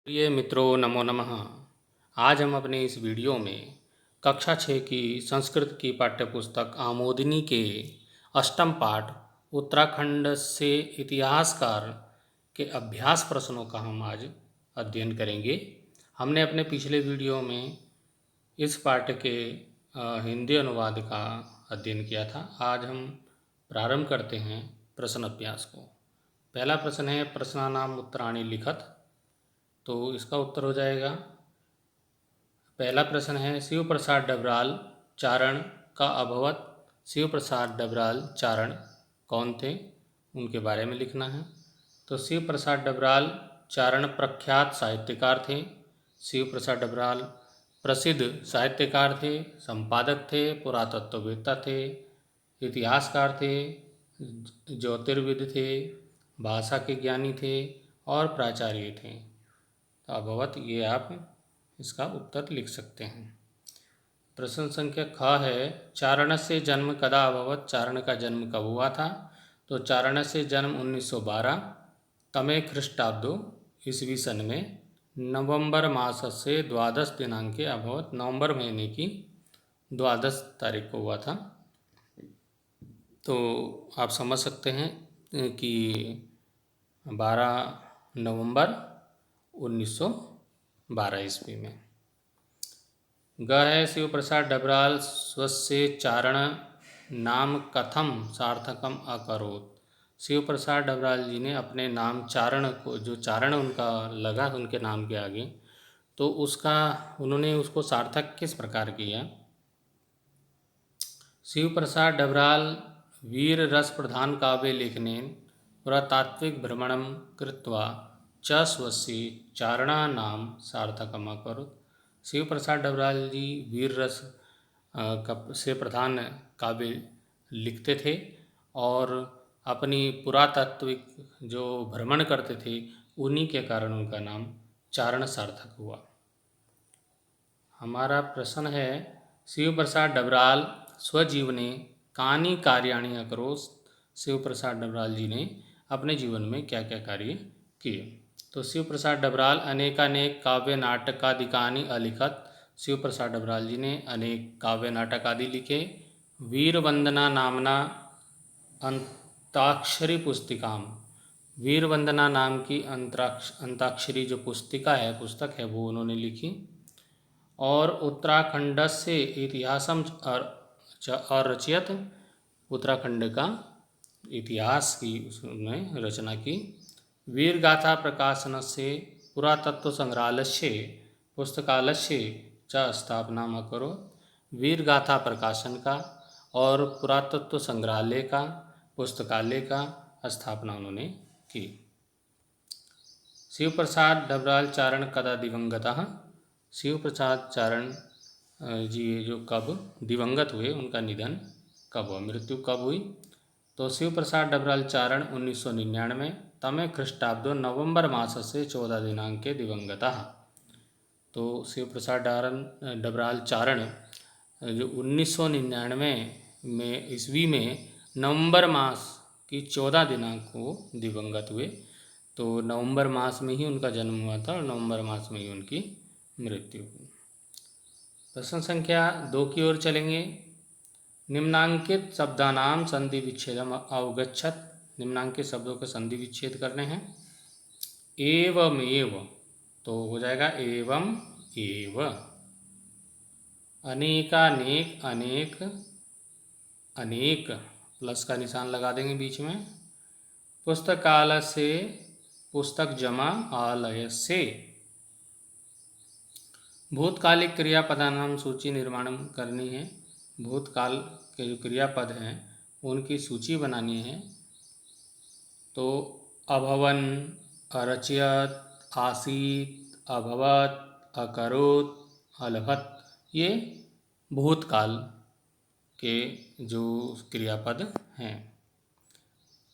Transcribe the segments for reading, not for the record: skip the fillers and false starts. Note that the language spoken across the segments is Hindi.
प्रिय मित्रों, नमो नमः। आज हम अपने इस वीडियो में कक्षा 6 की संस्कृत की पाठ्यपुस्तक आमोदिनी के अष्टम पाठ उत्तराखंड से इतिहासकार के अभ्यास प्रश्नों का हम आज अध्ययन करेंगे। हमने अपने पिछले वीडियो में इस पाठ के हिंदी अनुवाद का अध्ययन किया था। आज हम प्रारंभ करते हैं प्रश्न अभ्यास को। पहला प्रश्न है प्रश्नानाम उत्तराणि लिखत। तो इसका उत्तर हो जाएगा, पहला प्रश्न है शिव प्रसाद डबराल चारण का अभवत। शिव प्रसाद डबराल चारण कौन थे, उनके बारे में लिखना है। तो शिव प्रसाद डबराल चारण प्रख्यात साहित्यकार थे। शिव प्रसाद डबराल प्रसिद्ध साहित्यकार थे, संपादक थे, पुरातत्ववेत्ता थे, इतिहासकार थे, ज्योतिर्विद थे, भाषा के ज्ञानी थे और प्राचार्य थे। तो अभवत ये आप इसका उत्तर लिख सकते हैं। प्रश्न संख्या ख है चारण से जन्म कदा अभवत। चारण का जन्म कब हुआ था? तो चारण से जन्म 1912 तमे ख्रीष्टाब्दो ईस्वी सन में नवंबर मास से द्वादश दिनांके अभवत। नवंबर महीने की 12 तारीख को हुआ था। तो आप समझ सकते हैं कि 12 नवंबर 1912 ईस्वी में। ग है शिव प्रसाद डबराल स्वस्य चारण नाम कथम सार्थकम अकरोत। शिव प्रसाद डबराल जी ने अपने नाम चारण को, जो चारण उनका लगा उनके नाम के आगे, तो उन्होंने उसको सार्थक किस प्रकार किया? शिव प्रसाद डबराल वीर रस प्रधान काव्य लेखनेन पुरातात्विक भ्रमणम कृत्वा च स्वस्य चारणानाम सार्थकम अकरोत्। शिव प्रसाद डबराल जी वीर रस से प्रधान काव्य लिखते थे और अपनी पुरातात्विक जो भ्रमण करते थे उन्हीं के कारण उनका नाम चारण सार्थक हुआ। हमारा प्रश्न है शिव प्रसाद डबराल स्वजीवने कानि कार्याणि अकरोत्। शिव प्रसाद डबराल जी ने अपने जीवन में क्या क्या कार्य किए? तो शिव प्रसाद डबराल अनेकानेक काव्य नाटकादिकानि अलिखत। शिव प्रसाद डबराल जी ने अनेक काव्य नाटक आदि लिखे। वीर वंदना नामना अंताक्षरी पुस्तिकाम, वीर वंदना नाम की अंताक्षरी जो पुस्तक है वो उन्होंने लिखी। और उत्तराखंड से इतिहासम रचयत, उत्तराखंड का इतिहास की उसने रचना की। वीर गाथा प्रकाशन से पुरातत्व संग्रहालय पुस्तकालय च स्थापना करो। वीर गाथा प्रकाशन का और पुरातत्व संग्रहालय का, पुस्तकालय का स्थापना उन्होंने की। शिव प्रसाद डबराल चारण कदा दिवंगतः। शिव प्रसाद चारण जी जो कब दिवंगत हुए, उनका निधन कब हुआ, मृत्यु कब हुई? तो शिव प्रसाद डबराल चारण 1999 तमे ख्रीष्टाब्दो नवंबर मास से 14 दिनांके दिवंगतः। तो शिव प्रसाद डबराल चारण जो 1999 में ईस्वी में नवंबर मास की 14 दिनांक को दिवंगत हुए। तो नवंबर मास में ही उनका जन्म हुआ था और नवंबर मास में ही उनकी मृत्यु हुई। प्रश्न संख्या 2 की ओर चलेंगे। निम्नांकित शब्दानाम संधि विच्छेदम अवगच्छत। निम्नांकित शब्दों के संधि विच्छेद करने हैं। एवमेव, तो हो जाएगा एवं एव। अनेकानेक, अनेक, अनेक, प्लस का निशान लगा देंगे बीच में। पुस्तकालय से, पुस्तक जमा आलय से। भूतकालिक क्रियापदानाम सूची निर्माण करनी है। भूतकाल के जो क्रियापद हैं उनकी सूची बनानी है। तो अभवन, अरचयत, आसीत, अभवत, अकरोत्, अलभत, ये भूतकाल के जो क्रियापद हैं।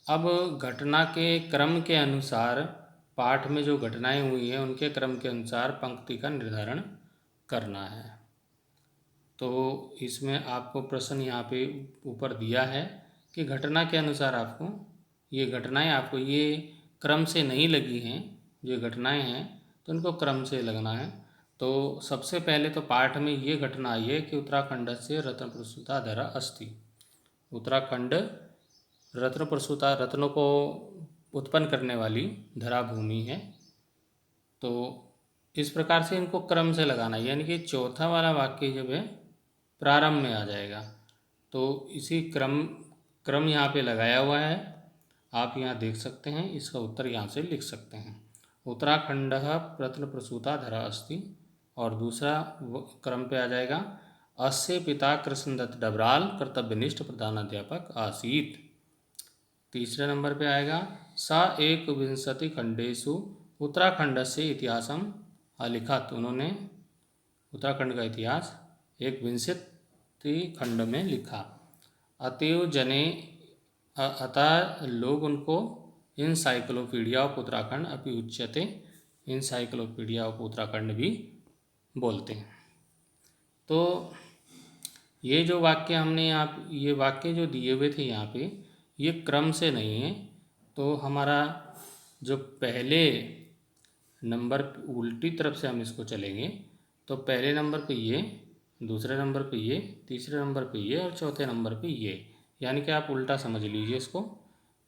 अब घटना के क्रम के अनुसार, पाठ में जो घटनाएं हुई हैं उनके क्रम के अनुसार पंक्ति का निर्धारण करना है। तो इसमें आपको प्रश्न यहाँ पे ऊपर दिया है कि घटना के अनुसार आपको ये घटनाएं, आपको ये क्रम से नहीं लगी हैं जो घटनाएं हैं, तो इनको क्रम से लगना है। तो सबसे पहले तो पाठ में ये घटना आई है कि उत्तराखंड से रत्न प्रसूता धरा अस्ति। उत्तराखंड रत्न प्रसूता, रत्नों को उत्पन्न करने वाली धरा भूमि है। तो इस प्रकार से इनको क्रम से लगाना है, यानी कि चौथा वाला वाक्य जब है प्रारंभ में आ जाएगा। तो इसी क्रम क्रम यहाँ पे लगाया हुआ है, आप यहाँ देख सकते हैं। इसका उत्तर यहाँ से लिख सकते हैं, उत्तराखंडः रत्न प्रसूता धरा अस्ति। और दूसरा क्रम पे आ जाएगा, अस्य पिता कृष्णदत्त डबराल कर्तव्यनिष्ठ प्रधानाध्यापक आसीत। तीसरे नंबर पे आएगा, सा एक विंशति खंडेषु उत्तराखंड से इतिहासम अलिखत। उन्होंने उत्तराखंड का इतिहास एक विंशति खंड में लिखा। अतएव जने अतः लोग उनको इनसाइक्लोपीडिया ऑफ उत्तराखंड अपि उच्यते, इनसाइक्लोपीडिया ऑफ उत्तराखंड भी बोलते हैं। तो ये जो वाक्य हमने यहाँ, ये वाक्य जो दिए हुए थे यहाँ पे, ये क्रम से नहीं है। तो हमारा जो पहले नंबर उल्टी तरफ से हम इसको चलेंगे, तो पहले नंबर पे ये, दूसरे नंबर पे ये, तीसरे नंबर पे ये और चौथे नंबर पे ये, यानी कि आप उल्टा समझ लीजिए इसको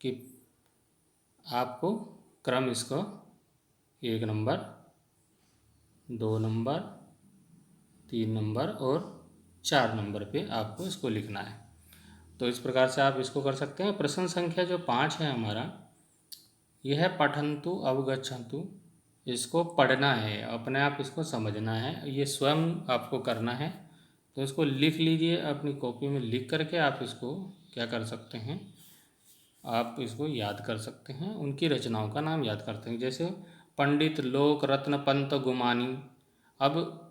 कि आपको क्रम इसको 1 नंबर, 2 नंबर, 3 नंबर और 4 नंबर पे आपको इसको लिखना है। तो इस प्रकार से आप इसको कर सकते हैं। प्रश्न संख्या जो 5 है हमारा, यह है पठन्तु अवगच्छन्तु। इसको पढ़ना है, अपने आप इसको समझना है, ये स्वयं आपको करना है। तो इसको लिख लीजिए, अपनी कॉपी में लिख करके आप इसको क्या कर सकते हैं, आप इसको याद कर सकते हैं, उनकी रचनाओं का नाम याद करते हैं। जैसे पंडित लोक रत्न पंत गुमानी, अब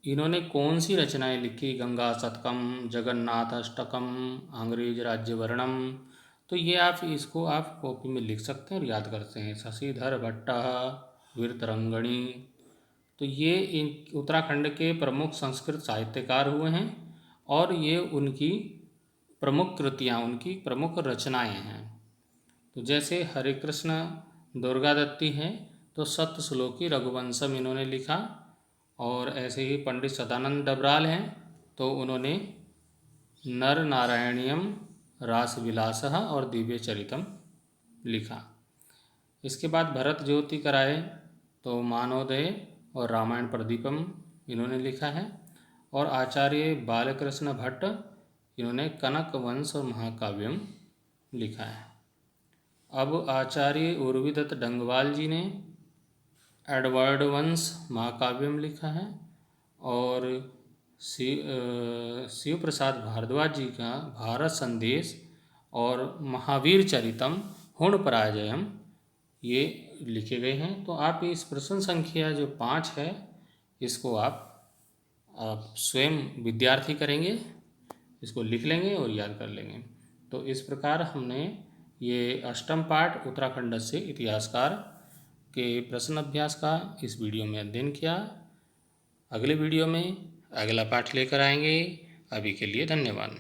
इन्होंने कौन सी रचनाएं लिखी, गंगा शतकम, जगन्नाथ अष्टकम, अंग्रेज राज्यवर्णम। तो ये आप इसको आप कॉपी में लिख सकते हैं और याद करते हैं। शशिधर भट्ट, वीरतरंगणी। तो ये इन उत्तराखंड के प्रमुख संस्कृत साहित्यकार हुए हैं और ये उनकी प्रमुख कृतियाँ, उनकी प्रमुख रचनाएं हैं। तो जैसे हरे कृष्ण दुर्गादत्ती है, तो सप्त श्लोकी रघुवंशम इन्होंने लिखा। और ऐसे ही पंडित सदानंद डबराल हैं, तो उन्होंने नर नारायणीयम, रासविलासः और दिव्य चरितम लिखा। इसके बाद भरत ज्योति कराए, तो मानवोदय और रामायण प्रदीपम इन्होंने लिखा है। और आचार्य बालकृष्ण भट्ट, इन्होंने कनक वंश और महाकाव्यम लिखा है। अब आचार्य उर्विदत्त डंगवाल जी ने एडवर्ड वंश महाकाव्यम लिखा है। और शिव प्रसाद भारद्वाज जी का भारत संदेश और महावीर चरितम हुण पराजयम ये लिखे गए हैं। तो आप इस प्रश्न संख्या जो 5 है, इसको आप स्वयं विद्यार्थी करेंगे, इसको लिख लेंगे और याद कर लेंगे। तो इस प्रकार हमने ये अष्टम पाठ उत्तराखंड से इतिहासकार के प्रश्न अभ्यास का इस वीडियो में अध्ययन किया। अगले वीडियो में अगला पाठ लेकर आएंगे। अभी के लिए धन्यवाद।